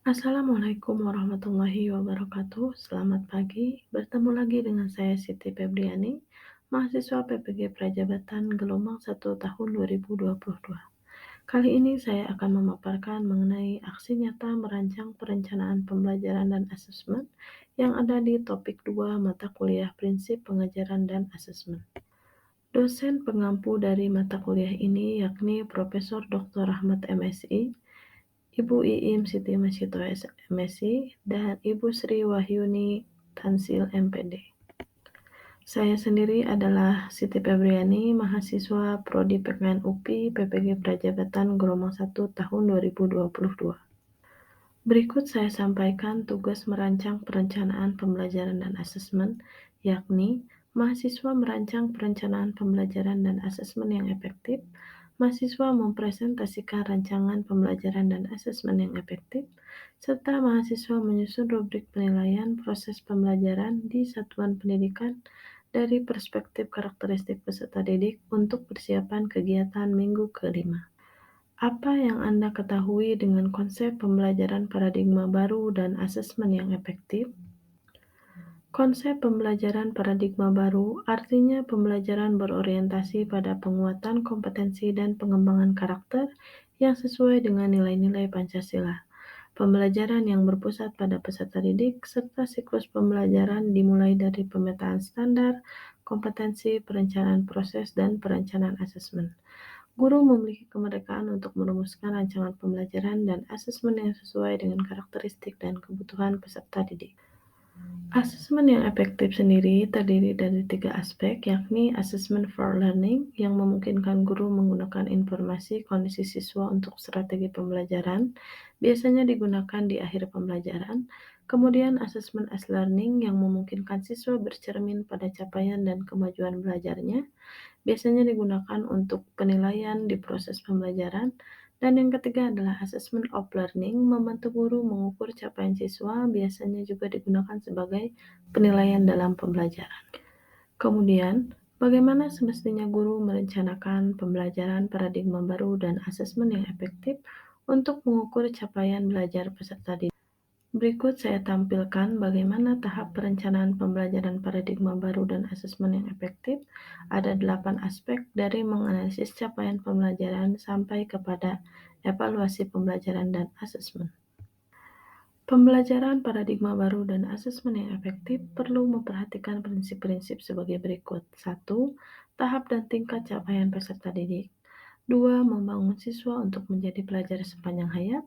Assalamualaikum warahmatullahi wabarakatuh. Selamat pagi. Bertemu lagi dengan saya Siti Febriani, mahasiswa PPG Prajabatan gelombang 1 tahun 2022. Kali ini saya akan memaparkan mengenai aksi nyata merancang perencanaan pembelajaran dan asesmen yang ada di topik 2 mata kuliah Prinsip Pengajaran dan Asesmen. Dosen pengampu dari mata kuliah ini yakni Profesor Dr. Rahmat MSI, Ibu Iim Siti Masito MSI, dan Ibu Sri Wahyuni Tansil MPD. Saya sendiri adalah Siti Febriani, mahasiswa Prodi PKN UPI PPG Prajabatan gelombang 1 tahun 2022. Berikut saya sampaikan tugas merancang perencanaan pembelajaran dan asesmen, yakni mahasiswa merancang perencanaan pembelajaran dan asesmen yang efektif, mahasiswa mempresentasikan rancangan pembelajaran dan asesmen yang efektif, serta mahasiswa menyusun rubrik penilaian proses pembelajaran di satuan pendidikan dari perspektif karakteristik peserta didik untuk persiapan kegiatan minggu kelima. Apa yang Anda ketahui dengan konsep pembelajaran paradigma baru dan asesmen yang efektif? Konsep pembelajaran paradigma baru artinya pembelajaran berorientasi pada penguatan kompetensi dan pengembangan karakter yang sesuai dengan nilai-nilai Pancasila. Pembelajaran yang berpusat pada peserta didik serta siklus pembelajaran dimulai dari pemetaan standar, kompetensi, perencanaan proses, dan perencanaan asesmen. Guru memiliki kemerdekaan untuk merumuskan rancangan pembelajaran dan asesmen yang sesuai dengan karakteristik dan kebutuhan peserta didik. Asesmen yang efektif sendiri terdiri dari 3 aspek, yakni asesmen for learning yang memungkinkan guru menggunakan informasi kondisi siswa untuk strategi pembelajaran, biasanya digunakan di akhir pembelajaran. Kemudian asesmen as learning yang memungkinkan siswa bercermin pada capaian dan kemajuan belajarnya, biasanya digunakan untuk penilaian di proses pembelajaran. Dan yang ketiga adalah assessment of learning, membantu guru mengukur capaian siswa, biasanya juga digunakan sebagai penilaian dalam pembelajaran. Kemudian, bagaimana semestinya guru merencanakan pembelajaran paradigma baru dan asesmen yang efektif untuk mengukur capaian belajar peserta didik? Berikut saya tampilkan bagaimana tahap perencanaan pembelajaran paradigma baru dan asesmen yang efektif. Ada 8 aspek dari menganalisis capaian pembelajaran sampai kepada evaluasi pembelajaran dan asesmen. Pembelajaran paradigma baru dan asesmen yang efektif perlu memperhatikan prinsip-prinsip sebagai berikut. 1. Tahap dan tingkat capaian peserta didik. 2. Membangun siswa untuk menjadi pelajar sepanjang hayat.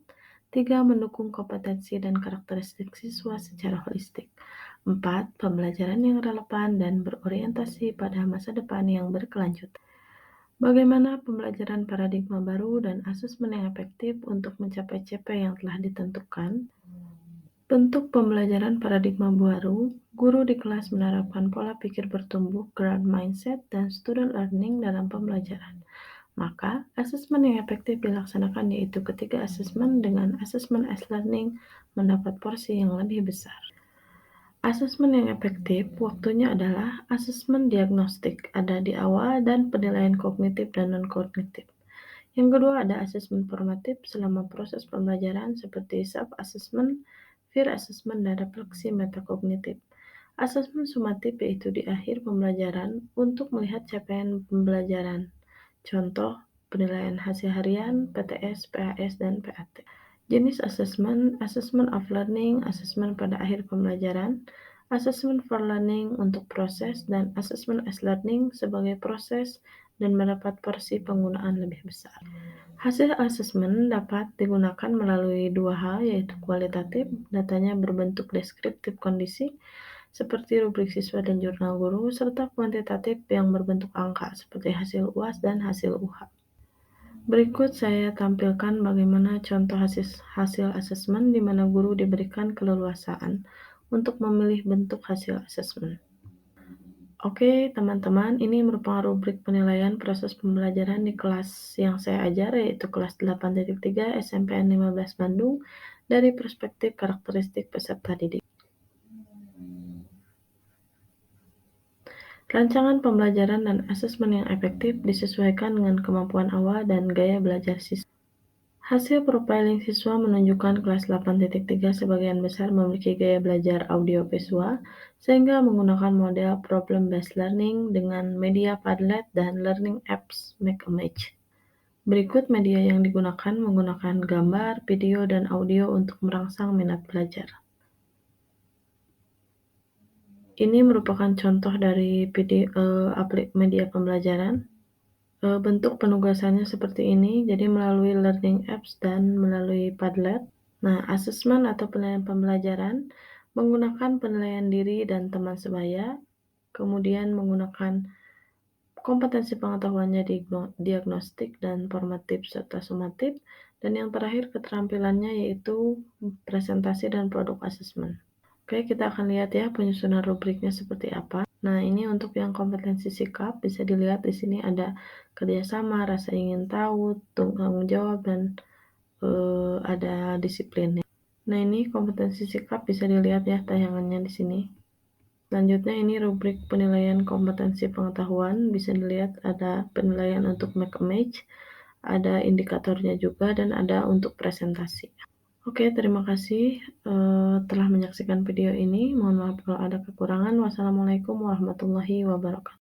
3. Mendukung kompetensi dan karakteristik siswa secara holistik. 4. Pembelajaran yang relevan dan berorientasi pada masa depan yang berkelanjutan. Bagaimana pembelajaran paradigma baru dan asesmen yang efektif untuk mencapai CP yang telah ditentukan? Bentuk pembelajaran paradigma baru, guru di kelas menerapkan pola pikir bertumbuh, growth mindset, dan student learning dalam pembelajaran. Maka, asesmen yang efektif dilaksanakan yaitu ketiga asesmen dengan asesmen as learning mendapat porsi yang lebih besar. Asesmen yang efektif waktunya adalah asesmen diagnostik, ada di awal, dan penilaian kognitif dan non-kognitif. Yang kedua ada asesmen formatif selama proses pembelajaran seperti self-assessment, peer assessment, dan refleksi metakognitif. Asesmen sumatif yaitu di akhir pembelajaran untuk melihat capaian pembelajaran. Contoh, penilaian hasil harian, PTS, PAS, dan PAT. Jenis asesmen, assessment of learning, asesmen pada akhir pembelajaran, assessment for learning untuk proses, dan assessment as learning sebagai proses dan mendapat porsi penggunaan lebih besar. Hasil asesmen dapat digunakan melalui dua hal, yaitu kualitatif, datanya berbentuk deskriptif kondisi, seperti rubrik siswa dan jurnal guru, serta kuantitatif yang berbentuk angka, seperti hasil UAS dan hasil UH. Berikut saya tampilkan bagaimana contoh hasil asesmen di mana guru diberikan keleluasaan untuk memilih bentuk hasil asesmen. Oke, teman-teman, ini merupakan rubrik penilaian proses pembelajaran di kelas yang saya ajar, yaitu kelas 8.3 SMPN 15 Bandung dari perspektif karakteristik peserta didik. Rancangan pembelajaran dan asesmen yang efektif disesuaikan dengan kemampuan awal dan gaya belajar siswa. Hasil profiling siswa menunjukkan kelas 8.3 sebagian besar memiliki gaya belajar audiovisual, sehingga menggunakan model problem-based learning dengan media Padlet dan learning apps Make-A-Match. Berikut media yang digunakan menggunakan gambar, video, dan audio untuk merangsang minat belajar. Ini merupakan contoh dari media pembelajaran. Bentuk penugasannya seperti ini, jadi melalui learning apps dan melalui Padlet. Nah, asesmen atau penilaian pembelajaran menggunakan penilaian diri dan teman sebaya, kemudian menggunakan kompetensi pengetahuannya diagnostik dan formatif serta sumatif, dan yang terakhir keterampilannya yaitu presentasi dan produk asesmen. Oke, kita akan lihat ya penyusunan rubriknya seperti apa. Nah, ini untuk yang kompetensi sikap bisa dilihat di sini ada kerjasama, rasa ingin tahu, tanggung jawab, dan ada disiplinnya. Nah, ini kompetensi sikap bisa dilihat ya tayangannya di sini. Selanjutnya ini rubrik penilaian kompetensi pengetahuan, bisa dilihat ada penilaian untuk Make-A-Match, ada indikatornya juga, dan ada untuk presentasi. Oke, terima kasih telah menyaksikan video ini. Mohon maaf kalau ada kekurangan. Wassalamualaikum warahmatullahi wabarakatuh.